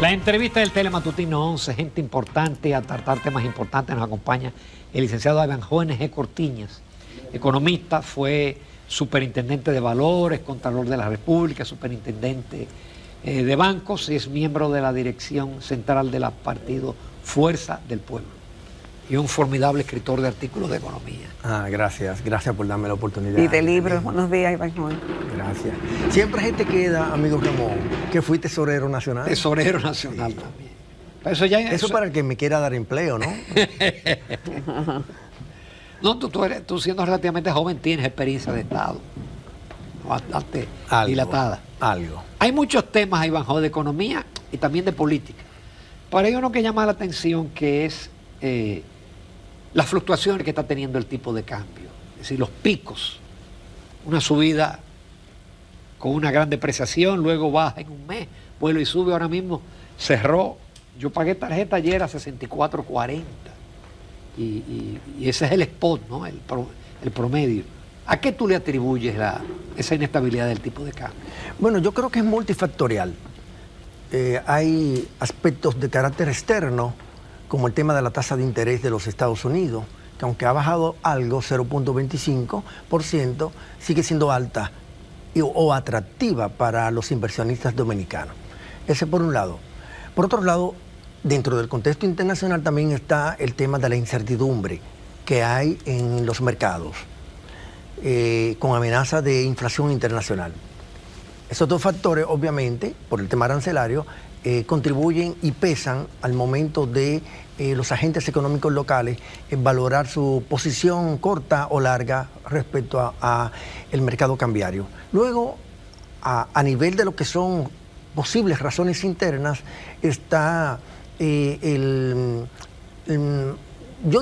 La entrevista del Telematutino 11, gente importante, a tratar temas importantes, nos acompaña el licenciado Ivanhoe N.G. Cortiñas, economista, fue superintendente de valores, contralor de la República, superintendente de bancos y es miembro de la dirección central del partido Fuerza del Pueblo y un formidable escritor de artículos de economía. Gracias por darme la oportunidad. Y de libros, buenos días, Ivanhoe. Gracias. Siempre se te queda, amigo Ramón, que fui tesorero nacional. Tesorero nacional también. Eso para el que me quiera dar empleo, ¿no? No, tú siendo relativamente joven tienes experiencia de Estado, bastante dilatada. Algo. Hay muchos temas, Ivanhoe, de economía y también de política. Pero hay uno que llama la atención que es las fluctuaciones que está teniendo el tipo de cambio. Es decir, los picos. Una subida con una gran depreciación, luego baja en un mes, vuelve y sube. Ahora mismo cerró. Yo pagué tarjeta ayer a 64.40 y ese es el spot, ¿no? El promedio. ¿A qué tú le atribuyes esa inestabilidad del tipo de cambio? Bueno, yo creo que es multifactorial. Hay aspectos de carácter externo, como el tema de la tasa de interés de los Estados Unidos, que aunque ha bajado algo, 0.25%, sigue siendo alta o atractiva para los inversionistas dominicanos. Ese por un lado. Por otro lado, dentro del contexto internacional también está el tema de la incertidumbre que hay en los mercados, con amenaza de inflación internacional. Esos dos factores, obviamente, por el tema arancelario, contribuyen y pesan al momento de los agentes económicos locales valorar su posición corta o larga respecto a el mercado cambiario. Luego, a nivel de lo que son posibles razones internas, está yo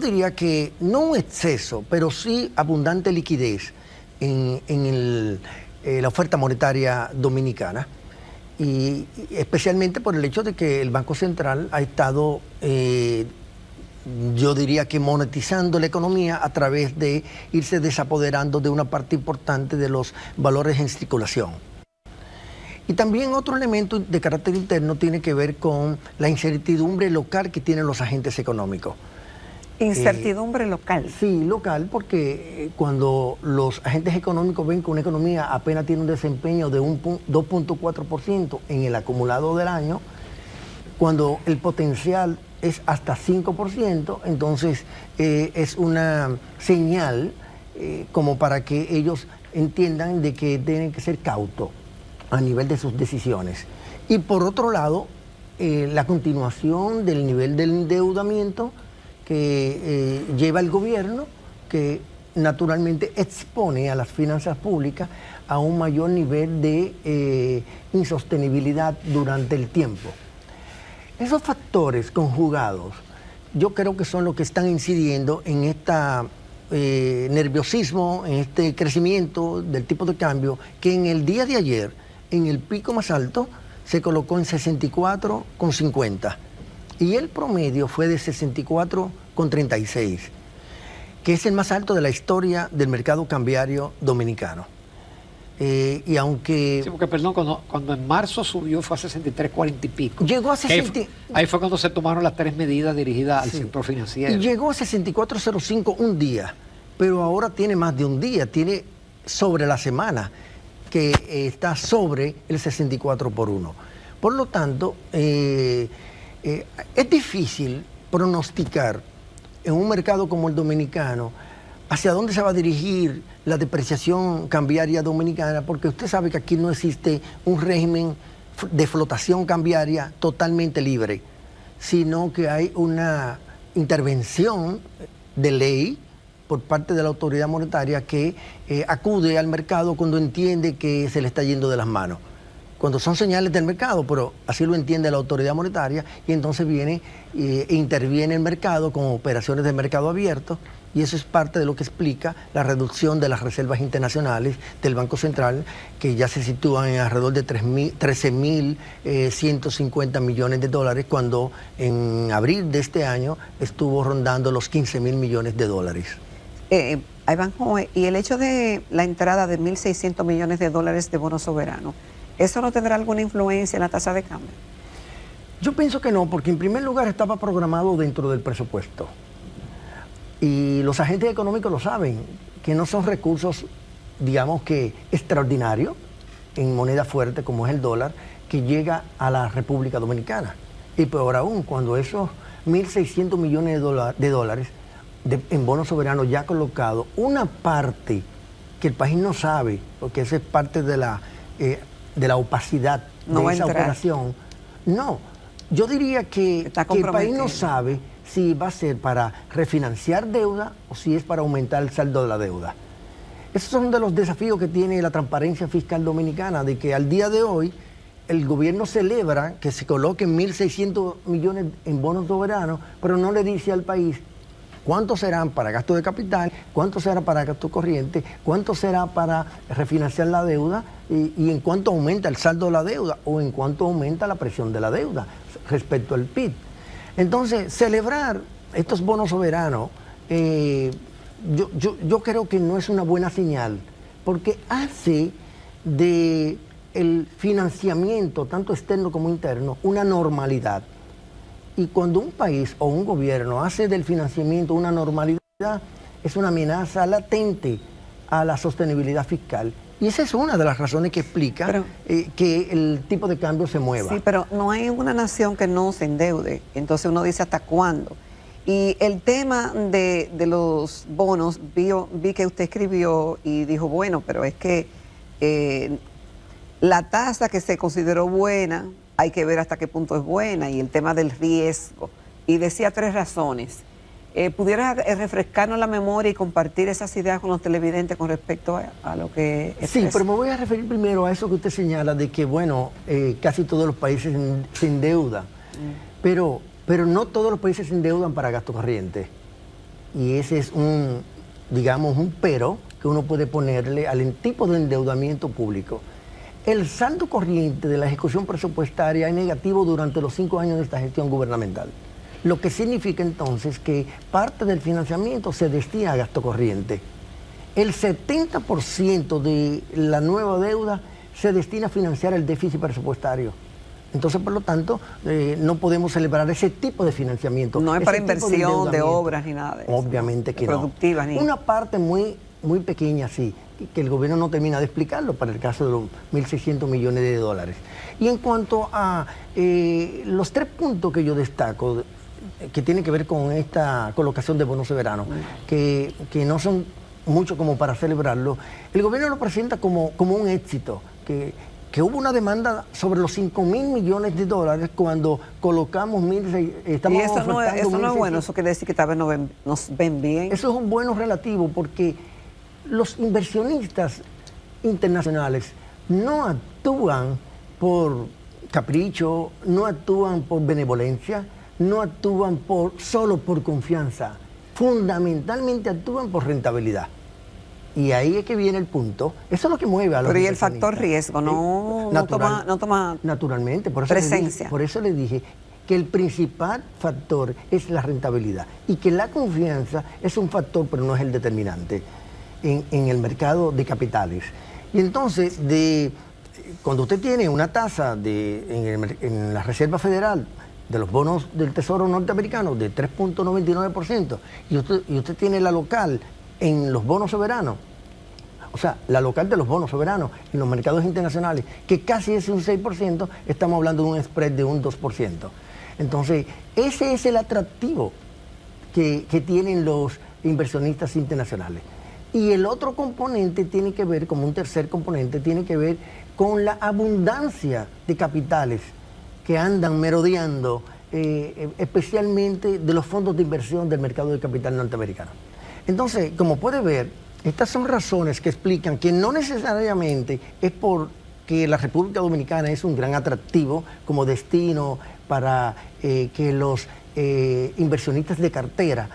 diría que no un exceso, pero sí abundante liquidez en la oferta monetaria dominicana, y especialmente por el hecho de que el Banco Central ha estado, yo diría que monetizando la economía a través de irse desapoderando de una parte importante de los valores en circulación. Y también otro elemento de carácter interno tiene que ver con la incertidumbre local que tienen los agentes económicos. Incertidumbre local. Sí, local, porque cuando los agentes económicos ven que una economía apenas tiene un desempeño de un 2.4% en el acumulado del año, cuando el potencial es hasta 5%, entonces es una señal como para que ellos entiendan de que tienen que ser cautos a nivel de sus decisiones. Y por otro lado, la continuación del nivel del endeudamiento que lleva el gobierno, que naturalmente expone a las finanzas públicas a un mayor nivel de insostenibilidad durante el tiempo. Esos factores conjugados, yo creo que son los que están incidiendo en este nerviosismo, en este crecimiento del tipo de cambio, que en el día de ayer, en el pico más alto, se colocó en 64,50. Y el promedio fue de 64,36, que es el más alto de la historia del mercado cambiario dominicano. Y aunque... Sí, porque perdón, cuando en marzo subió fue a 63,40 y pico. Llegó a 60... Ahí fue cuando se tomaron las 3 medidas dirigidas al sector financiero. Y llegó a 64,05 un día, pero ahora tiene más de un día, tiene sobre la semana, que está sobre el 64 por 1. Por lo tanto, es difícil pronosticar en un mercado como el dominicano hacia dónde se va a dirigir la depreciación cambiaria dominicana, porque usted sabe que aquí no existe un régimen de flotación cambiaria totalmente libre, sino que hay una intervención de ley por parte de la autoridad monetaria que acude al mercado cuando entiende que se le está yendo de las manos, cuando son señales del mercado, pero así lo entiende la autoridad monetaria, y entonces viene e interviene el mercado con operaciones de mercado abierto, y eso es parte de lo que explica la reducción de las reservas internacionales del Banco Central, que ya se sitúan en alrededor de 13.150 millones de dólares, cuando en abril de este año estuvo rondando los 15.000 millones de dólares. Ivanhoe, y el hecho de la entrada de 1.600 millones de dólares de bonos soberanos, ¿eso no tendrá alguna influencia en la tasa de cambio? Yo pienso que no, porque en primer lugar estaba programado dentro del presupuesto. Y los agentes económicos lo saben, que no son recursos, digamos que extraordinarios, en moneda fuerte como es el dólar, que llega a la República Dominicana. Y peor aún, cuando esos 1.600 millones de dólares en bonos soberanos ya colocados, una parte que el país no sabe, porque esa es parte de la opacidad de esa operación. No, yo diría que el país no sabe si va a ser para refinanciar deuda o si es para aumentar el saldo de la deuda. Esos son de los desafíos que tiene la transparencia fiscal dominicana, de que al día de hoy el gobierno celebra que se coloquen 1.600 millones en bonos soberanos, pero no le dice al país cuántos serán para gasto de capital, cuánto será para gasto corriente, cuánto será para refinanciar la deuda y en cuánto aumenta el saldo de la deuda o en cuánto aumenta la presión de la deuda respecto al PIB. Entonces, celebrar estos bonos soberanos, yo creo que no es una buena señal, porque hace de el financiamiento, tanto externo como interno, una normalidad. Y cuando un país o un gobierno hace del financiamiento una normalidad, es una amenaza latente a la sostenibilidad fiscal. Y esa es una de las razones que explica que el tipo de cambio se mueva. Sí, pero no hay una nación que no se endeude. Entonces uno dice ¿hasta cuándo? Y el tema de los bonos, vi que usted escribió y dijo, bueno, pero es que la tasa que se consideró buena, hay que ver hasta qué punto es buena, y el tema del riesgo. Y decía 3 razones. ¿Pudieras refrescarnos la memoria y compartir esas ideas con los televidentes con respecto a lo que expresa? Sí, pero me voy a referir primero a eso que usted señala de que, bueno, casi todos los países se endeudan, pero no todos los países se endeudan para gasto corriente. Y ese es digamos, un pero que uno puede ponerle al tipo de endeudamiento público. El saldo corriente de la ejecución presupuestaria es negativo durante los 5 años de esta gestión gubernamental. Lo que significa entonces que parte del financiamiento se destina a gasto corriente. El 70% de la nueva deuda se destina a financiar el déficit presupuestario. Entonces, por lo tanto, no podemos celebrar ese tipo de financiamiento. No es para inversión de obras ni nada de eso. Obviamente que no. Productivas ni... Una parte muy pequeña, sí, que el gobierno no termina de explicarlo para el caso de los 1.600 millones de dólares. Y en cuanto a los 3 puntos que yo destaco, que tienen que ver con esta colocación de bonos soberanos, que no son mucho como para celebrarlo, el gobierno lo presenta como un éxito, que hubo una demanda sobre los 5.000 millones de dólares cuando colocamos 1.600. Y eso no es bueno, eso quiere decir que tal vez nos ven bien. Eso es un bueno relativo porque los inversionistas internacionales no actúan por capricho, no actúan por benevolencia, no actúan solo por confianza, fundamentalmente actúan por rentabilidad. Y ahí es que viene el punto. Eso es lo que mueve a los Pero y el factor riesgo, no toma naturalmente, presencia. Por eso le dije que el principal factor es la rentabilidad y que la confianza es un factor, pero no es el determinante en el mercado de capitales. Y entonces, cuando usted tiene una tasa en la Reserva Federal de los bonos del Tesoro norteamericano de 3.99% y usted tiene la local en los bonos soberanos, o sea, la local de los bonos soberanos en los mercados internacionales, que casi es un 6%, estamos hablando de un spread de un 2%. Entonces, ese es el atractivo que tienen los inversionistas internacionales. Y el otro componente tiene que ver, como un tercer componente, tiene que ver con la abundancia de capitales que andan merodeando, especialmente de los fondos de inversión del mercado de capital norteamericano. Entonces, como puede ver, estas son razones que explican que no necesariamente es porque la República Dominicana es un gran atractivo como destino para que los inversionistas de cartera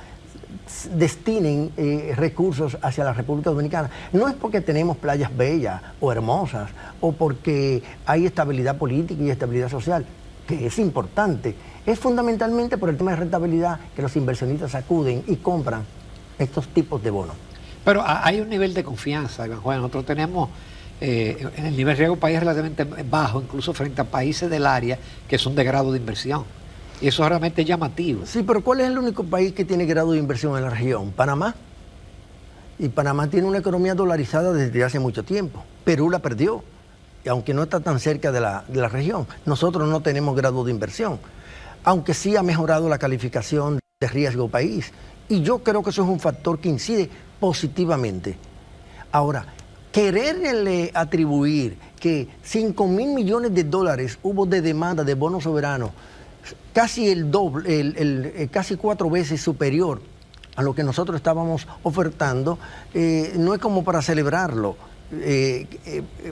destinen recursos hacia la República Dominicana. No es porque tenemos playas bellas o hermosas o porque hay estabilidad política y estabilidad social, que es importante. Es fundamentalmente por el tema de rentabilidad que los inversionistas acuden y compran estos tipos de bonos. Pero hay un nivel de confianza, Iván Juan. Nosotros tenemos en el nivel de riesgo país es relativamente bajo, incluso frente a países del área que son de grado de inversión. Y eso es realmente llamativo. Sí, pero ¿cuál es el único país que tiene grado de inversión en la región? Panamá. Y Panamá tiene una economía dolarizada desde hace mucho tiempo. Perú la perdió, y aunque no está tan cerca de la región. Nosotros no tenemos grado de inversión, aunque sí ha mejorado la calificación de riesgo país. Y yo creo que eso es un factor que incide positivamente. Ahora, quererle atribuir que 5.000 millones de dólares hubo de demanda de bonos soberanos, casi el doble, casi 4 veces superior a lo que nosotros estábamos ofertando, no es como para celebrarlo,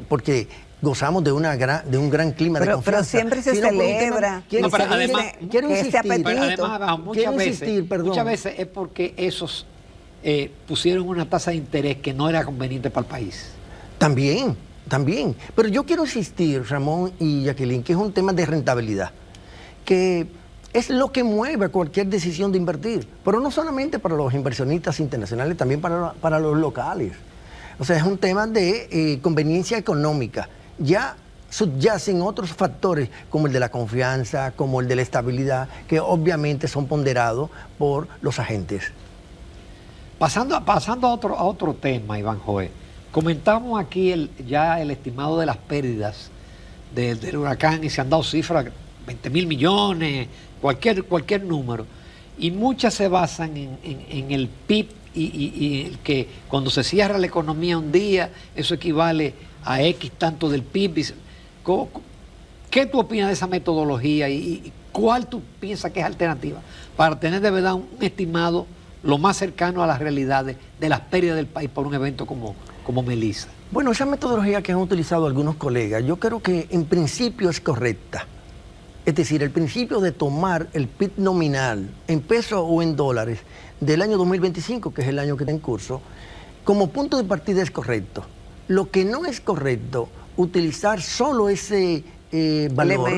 porque gozamos de un gran clima de confianza. Pero siempre se celebra Quiero insistir, muchas veces es porque esos pusieron una tasa de interés que no era conveniente para el país. También. Pero yo quiero insistir, Ramón y Jacqueline, que es un tema de rentabilidad, que es lo que mueve cualquier decisión de invertir, pero no solamente para los inversionistas internacionales, también para los locales. O sea, es un tema de conveniencia económica. Ya subyacen otros factores como el de la confianza, como el de la estabilidad, que obviamente son ponderados por los agentes. Pasando a otro tema, Iván Joé, comentamos aquí ya el estimado de las pérdidas del huracán y se han dado cifras, 20.000 millones, cualquier número, y muchas se basan en el PIB y el que cuando se cierra la economía un día, eso equivale a X tanto del PIB. ¿Qué tú opinas de esa metodología y cuál tú piensas que es alternativa para tener de verdad un estimado lo más cercano a las realidades de las pérdidas del país por un evento como Melissa? Bueno, esa metodología que han utilizado algunos colegas, yo creo que en principio es correcta. Es decir, el principio de tomar el PIB nominal en pesos o en dólares del año 2025, que es el año que está en curso, como punto de partida es correcto. Lo que no es correcto, utilizar solo ese valor,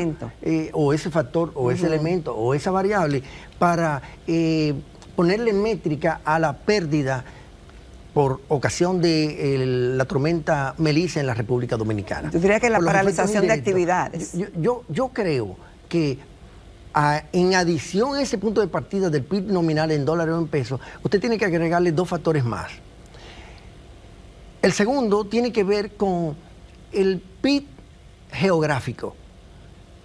o ese factor, o ese elemento, o esa variable, para ponerle métrica a la pérdida por ocasión de la tormenta Melissa en la República Dominicana. Yo diría que la paralización de actividades. Yo creo que en adición a ese punto de partida del PIB nominal en dólares o en pesos, usted tiene que agregarle 2 factores más. El segundo tiene que ver con el PIB geográfico,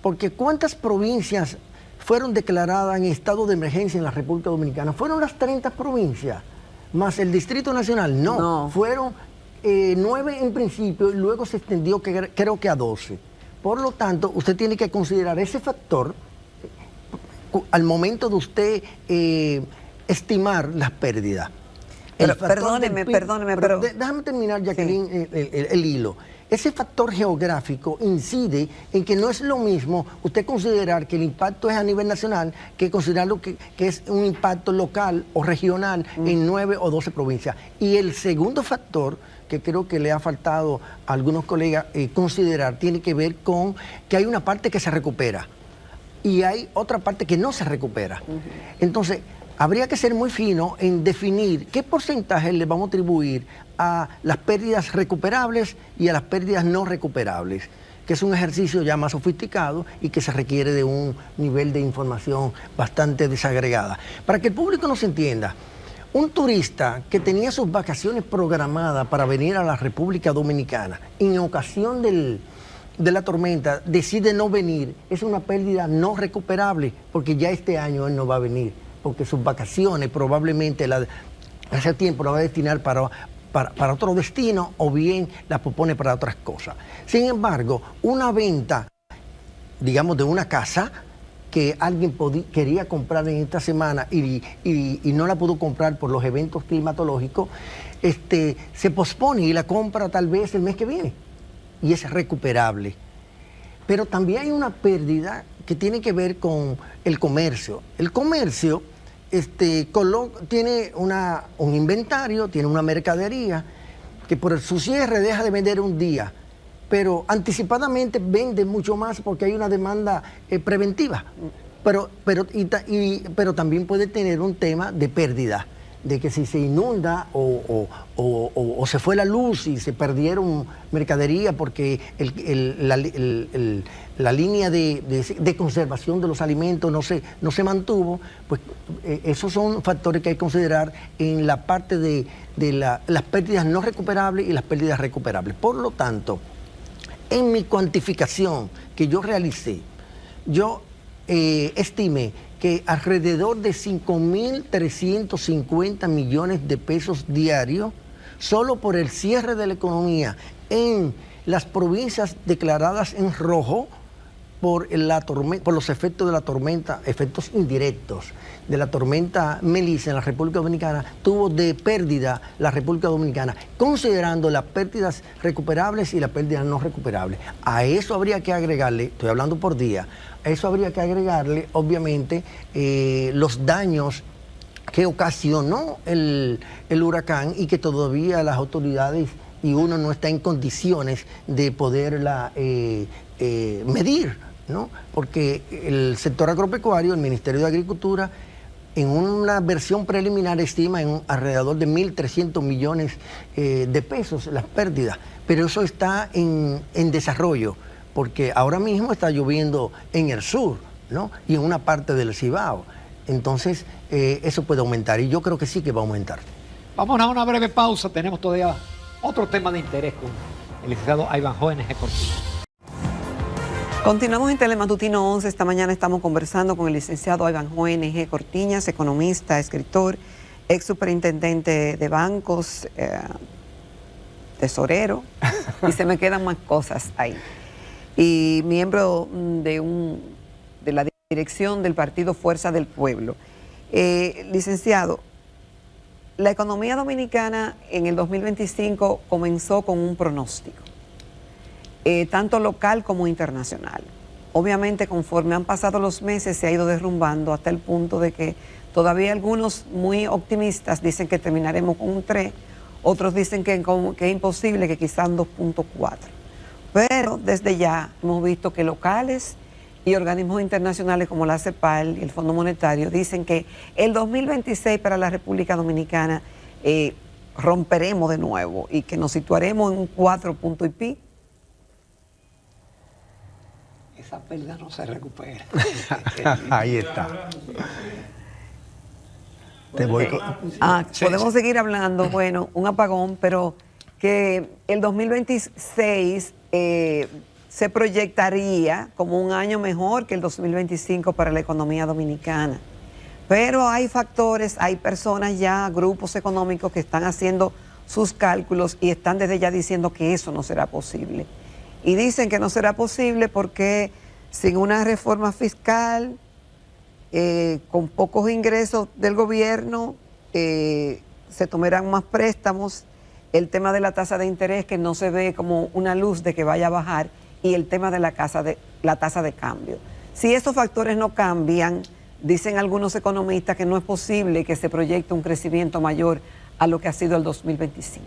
porque ¿cuántas provincias fueron declaradas en estado de emergencia en la República Dominicana? ¿Fueron las 30 provincias más el Distrito Nacional? No. Fueron 9 en principio y luego se extendió creo que a 12. Por lo tanto, usted tiene que considerar ese factor al momento de usted estimar las pérdidas. Perdóneme, pero déjame terminar, Jacqueline, el hilo. Ese factor geográfico incide en que no es lo mismo usted considerar que el impacto es a nivel nacional que considerarlo que es un impacto local o regional en 9 o 12 provincias. Y el segundo factor, que creo que le ha faltado a algunos colegas considerar, tiene que ver con que hay una parte que se recupera y hay otra parte que no se recupera. Entonces, habría que ser muy fino en definir qué porcentaje le vamos a atribuir a las pérdidas recuperables y a las pérdidas no recuperables, que es un ejercicio ya más sofisticado y que se requiere de un nivel de información bastante desagregada. Para que el público nos entienda, un turista que tenía sus vacaciones programadas para venir a la República Dominicana, en ocasión de la tormenta decide no venir, es una pérdida no recuperable, porque ya este año él no va a venir, porque sus vacaciones probablemente hace tiempo la va a destinar para otro destino o bien la propone para otras cosas. Sin embargo, una venta, digamos, de una casa que alguien quería comprar en esta semana y no la pudo comprar por los eventos climatológicos, se pospone y la compra tal vez el mes que viene y es recuperable. Pero también hay una pérdida que tiene que ver con el comercio. El comercio tiene un inventario, tiene una mercadería que por su cierre deja de vender un día, pero anticipadamente vende mucho más porque hay una demanda preventiva. Pero también puede tener un tema de pérdida. de que si se inunda o se fue la luz y se perdieron mercadería porque la línea de conservación de los alimentos no se mantuvo, pues esos son factores que hay que considerar en la parte de las pérdidas no recuperables y las pérdidas recuperables. Por lo tanto, en mi cuantificación que yo realicé, yo estimé que alrededor de 5.350 millones de pesos diarios, solo por el cierre de la economía en las provincias declaradas en rojo por los efectos de la tormenta, efectos indirectos de la tormenta Melissa en la República Dominicana, tuvo de pérdida la República Dominicana, considerando las pérdidas recuperables y las pérdidas no recuperables. A eso habría que agregarle, estoy hablando por día, a eso habría que agregarle, obviamente, los daños que ocasionó el huracán y que todavía las autoridades y uno no está en condiciones de poderla medir, ¿no? Porque el sector agropecuario, el Ministerio de Agricultura, en una versión preliminar estima en alrededor de 1.300 millones de pesos las pérdidas, pero eso está en desarrollo, porque ahora mismo está lloviendo en el sur, ¿no? Y en una parte del Cibao. Entonces, eso puede aumentar, y yo creo que sí que va a aumentar. Vamos a una breve pausa, tenemos todavía otro tema de interés con el licenciado Ivanhoe N.G. Cortiñas. Continuamos en Telematutino 11. Esta mañana estamos conversando con el licenciado Ivanhoe N.G. Cortiñas, economista, escritor, ex superintendente de bancos, tesorero, y se me quedan más cosas ahí. Y miembro de la dirección del partido Fuerza del Pueblo. Licenciado, la economía dominicana en el 2025 comenzó con un pronóstico, tanto local como internacional. Obviamente, conforme han pasado los meses, se ha ido derrumbando hasta el punto de que todavía algunos muy optimistas dicen que terminaremos con un 3, otros dicen que es imposible, que quizás un 2.4. Pero desde ya hemos visto que locales y organismos internacionales como la CEPAL y el Fondo Monetario dicen que el 2026 para la República Dominicana romperemos de nuevo y que nos situaremos en un 4 punto y pico. Esa pérdida no se recupera. Ahí está. Podemos seguir hablando, bueno, un apagón, pero que el 2026 se proyectaría como un año mejor que el 2025 para la economía dominicana. Pero hay factores, hay personas ya, grupos económicos que están haciendo sus cálculos y están desde ya diciendo que eso no será posible. Y dicen que no será posible porque sin una reforma fiscal, con pocos ingresos del gobierno, se tomarán más préstamos, el tema de la tasa de interés que no se ve como una luz de que vaya a bajar y el tema de la tasa de cambio. Si esos factores no cambian, dicen algunos economistas que no es posible que se proyecte un crecimiento mayor a lo que ha sido el 2025.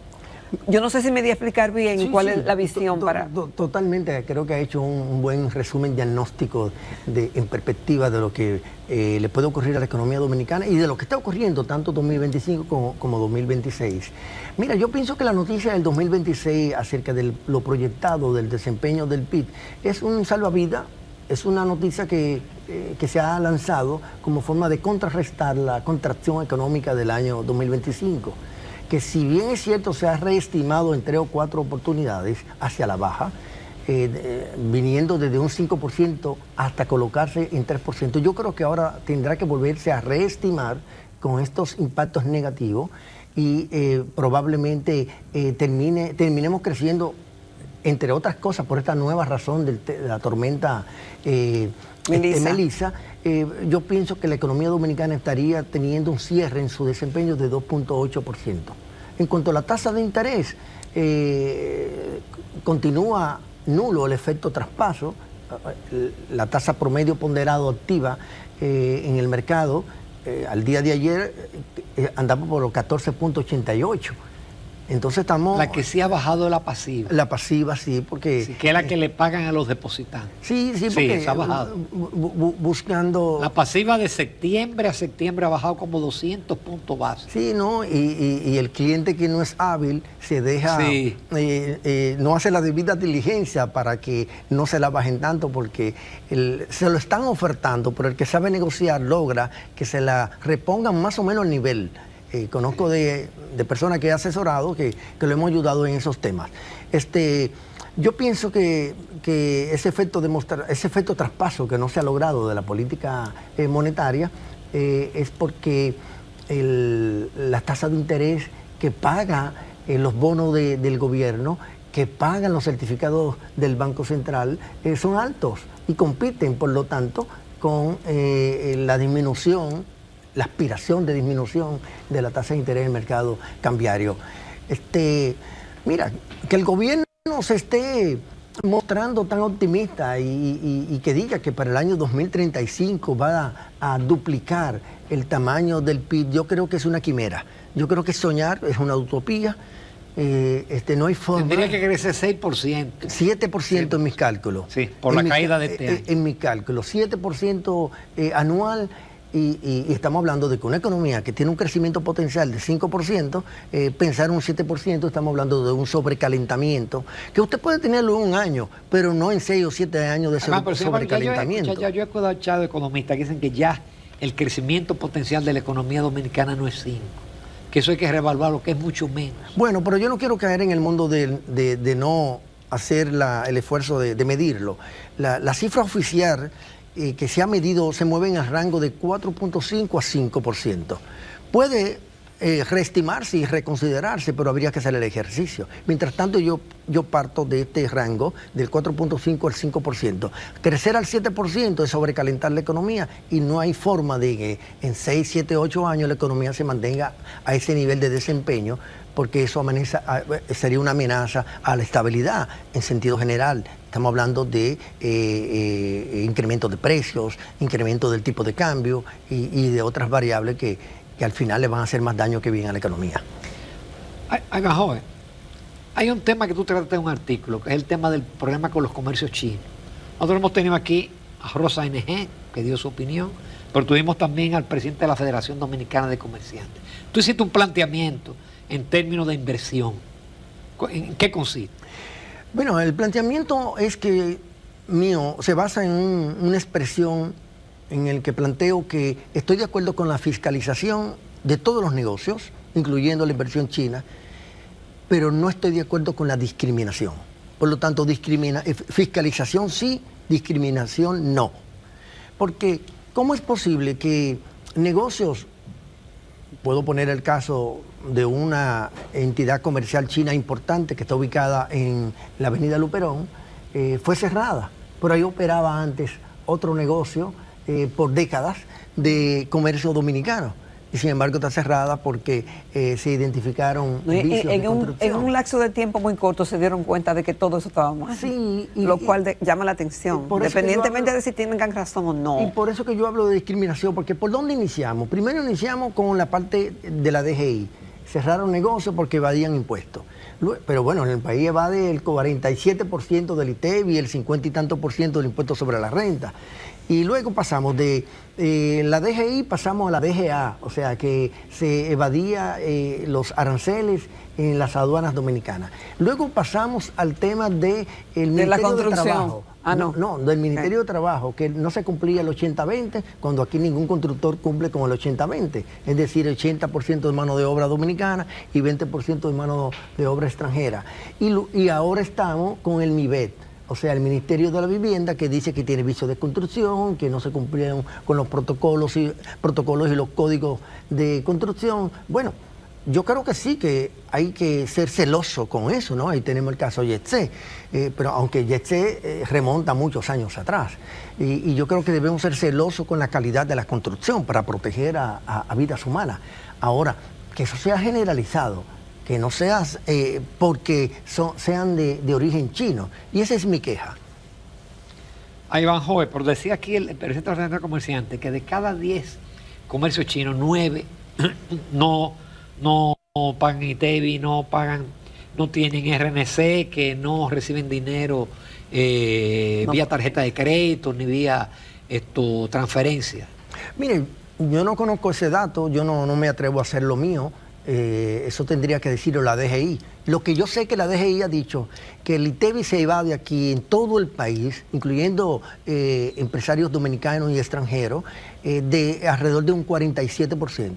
Yo no sé si me di a explicar bien cuál es la visión para... Totalmente, creo que ha hecho un buen resumen diagnóstico en perspectiva de lo que le puede ocurrir a la economía dominicana y de lo que está ocurriendo tanto 2025 como 2026. Mira, yo pienso que la noticia del 2026 acerca de lo proyectado del desempeño del PIB es un salvavidas, es una noticia que se ha lanzado como forma de contrarrestar la contracción económica del año 2025. Que si bien es cierto se ha reestimado en 3 o 4 oportunidades hacia la baja, viniendo desde un 5% hasta colocarse en 3%, yo creo que ahora tendrá que volverse a reestimar con estos impactos negativos y probablemente terminemos creciendo, entre otras cosas, por esta nueva razón de la tormenta Melissa. Yo pienso que la economía dominicana estaría teniendo un cierre en su desempeño de 2.8%. En cuanto a la tasa de interés, continúa nulo el efecto traspaso. La tasa promedio ponderado activa en el mercado al día de ayer andaba por los 14.88. Entonces estamos... La que sí ha bajado es la pasiva. La pasiva, sí, porque... Sí, que es la que le pagan a los depositantes. Sí, porque esa ha bajado. Buscando... La pasiva de septiembre a septiembre ha bajado como 200 puntos base. Sí, ¿no? Y el cliente que no es hábil se deja... Sí. No hace la debida diligencia para que no se la bajen tanto, porque se lo están ofertando, pero el que sabe negociar logra que se la repongan más o menos al nivel. Conozco de personas que he asesorado que lo hemos ayudado en esos temas. Yo pienso que ese efecto traspaso que no se ha logrado de la política monetaria es porque las tasas de interés que paga los bonos del gobierno, que pagan los certificados del Banco Central, son altos y compiten, por lo tanto, con la disminución, la aspiración de disminución de la tasa de interés del mercado cambiario. Mira, que el gobierno se esté mostrando tan optimista y que diga que para el año 2035 va a duplicar el tamaño del PIB, yo creo que es una quimera. Yo creo que soñar es una utopía. No hay forma. Tendría que crecer 6%. 7% en mis cálculos. Sí, por la caída de este año. En mi cálculo, 7% anual. Y estamos hablando de que una economía que tiene un crecimiento potencial de 5%, pensar un 7%, estamos hablando de un sobrecalentamiento, que usted puede tenerlo en un año, pero no en 6 o 7 años de sobrecalentamiento. Yo he escuchado economistas que dicen que ya el crecimiento potencial de la economía dominicana no es 5, que eso hay que reevaluarlo, que es mucho menos. Bueno, pero yo no quiero caer en el mundo de no hacer el esfuerzo de medirlo. La cifra oficial que se ha medido se mueve en el rango de 4.5 a 5%. Puede reestimarse y reconsiderarse, pero habría que hacer el ejercicio. Mientras tanto, yo parto de este rango del 4.5 al 5%. Crecer al 7% es sobrecalentar la economía y no hay forma de que en 6, 7, 8 años la economía se mantenga a ese nivel de desempeño, porque eso sería una amenaza a la estabilidad en sentido general. Estamos hablando de incremento de precios, incremento del tipo de cambio y de otras variables que al final le van a hacer más daño que bien a la economía. Joven, hay un tema que tú trataste en un artículo, que es el tema del problema con los comercios chinos. Nosotros hemos tenido aquí a Rosa NG, que dio su opinión, pero tuvimos también al presidente de la Federación Dominicana de Comerciantes. Tú hiciste un planteamiento en términos de inversión. ¿En qué consiste? Bueno, el planteamiento mío se basa en una expresión en el que planteo que estoy de acuerdo con la fiscalización de todos los negocios, incluyendo la inversión china, pero no estoy de acuerdo con la discriminación. Por lo tanto, fiscalización sí, discriminación no. Porque, ¿cómo es posible que negocios, puedo poner el caso de una entidad comercial china importante que está ubicada en la avenida Luperón, fue cerrada, pero ahí operaba antes otro negocio por décadas de comercio dominicano, y sin embargo está cerrada porque se identificaron vicios de construcción. En un lapso de tiempo muy corto se dieron cuenta de que todo eso estaba mal, sí, lo cual llama la atención, independientemente de si tienen razón o no. Y por eso que yo hablo de discriminación, porque ¿por dónde iniciamos? Primero iniciamos con la parte de la DGI. Cerraron negocios porque evadían impuestos. Pero bueno, en el país evade el 47% del ITEVI y el 50 y tanto % del impuesto sobre la renta. Y luego pasamos de la DGI, pasamos a la DGA, o sea que se evadía los aranceles en las aduanas dominicanas. Luego pasamos al tema del Ministerio de Trabajo. Del Ministerio de Trabajo, que no se cumplía el 80-20, cuando aquí ningún constructor cumple con el 80-20, es decir, 80% de mano de obra dominicana y 20% de mano de obra extranjera. Y ahora estamos con el MIBET, o sea, el Ministerio de la Vivienda, que dice que tiene vicios de construcción, que no se cumplieron con los protocolos y los códigos de construcción. Bueno, yo creo que sí, que hay que ser celoso con eso, ¿no? Ahí tenemos el caso Yetse, pero aunque Yetse remonta muchos años atrás. Y yo creo que debemos ser celosos con la calidad de la construcción para proteger a vidas humanas. Ahora, que eso sea generalizado, que no seas porque sean de origen chino. Y esa es mi queja. Iván Joven, por decir aquí el presidente de la Federación de Comerciantes que de cada 10 comercios chinos, 9 no no pagan ITEVI, no pagan, no tienen RNC, que no reciben dinero vía tarjeta de crédito ni vía transferencia. Miren, yo no conozco ese dato, yo no me atrevo a hacer lo mío. Eso tendría que decirlo la DGI. Lo que yo sé que la DGI ha dicho, que el ITEVI se evade aquí en todo el país, incluyendo empresarios dominicanos y extranjeros, de alrededor de un 47%.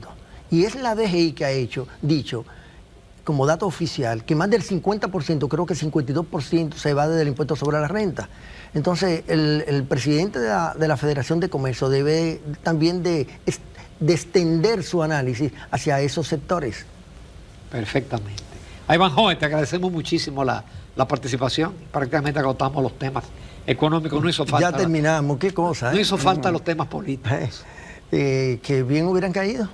Y es la DGI que ha dicho, como dato oficial, que más del 50%, creo que 52% se evade del impuesto sobre la renta. Entonces, el presidente de la Federación de Comercio debe también de extender su análisis hacia esos sectores. Perfectamente. A Iván Joven, te agradecemos muchísimo la participación. Prácticamente agotamos los temas económicos. No hizo falta. Ya terminamos, qué cosa. No hizo falta los temas políticos. Que bien hubieran caído.